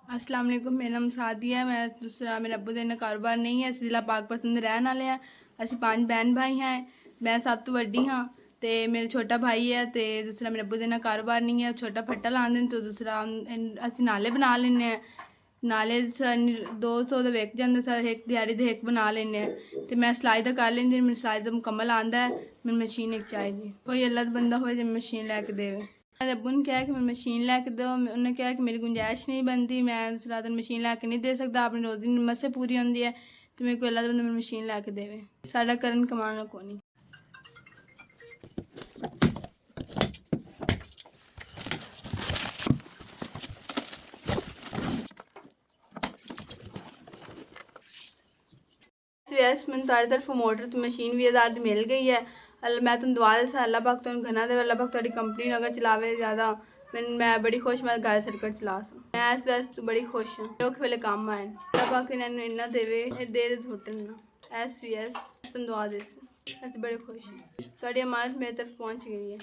अस्सलाम वालेकुम, मेरा नाम सादिया है। मैं दूसरा मेरे अब्बू का कारोबार नहीं है। जिला पाकपतन रहने वाले हैं। असी 5 बहन भाई हैं। मैं सब तो वड्डी हाँ। तो मेरा छोटा भाई है। तो दूसरा मेरे अब्बू का कारोबार नहीं है। छोटा फट्टा लाते हैं। तो दूसरा असी नाले बना लें। नाले 200 का विक जाता सर, एक दिहाड़ी दे एक बना लें। तो मैं सिलाई का कर लेंदी। मेरी सिलाई का मुकम्मल आंदा है। मैंने मशीन एक चाहिए, कोई अल्लाह का बंदा हो जो मशीन लैके देवे। मेरे अब्बू ने कहा कि मैं मशीन लैके दो। उन्होंने कहा कि मेरी गुंजाइश नहीं बनती, मैं दूसरा दिन मशीन लैके नहीं दे सकता। अपनी रोजी हिम्मत से पूरी होती है। तो मेरे को अल्लाह का बंदा मशीन लैके देवे। साडा करन कमाना को नहीं। वैसे मैंने तुम्हारी तरफ मोटर तो मशीन 20,000 की मिल गई है। मैं तुम दुआ दसा अल्लाह पाक तुम घना दे, अल्लाह पाक तुम्हारी कंपनी अगर चलावे ज़्यादा। मैं बड़ी खुश, मैं घर सर्कट चला सा। मैं इस वैसे तो बड़ी खुश हाँ। औखे वेले काम आए अल्लाह पाक इन्होंने इन्ना देवे, दे थोटे ना। तुम दुआ दे, बड़े खुश हैं। तुम्हारी अमानत मेरी तरफ पहुँच गई है।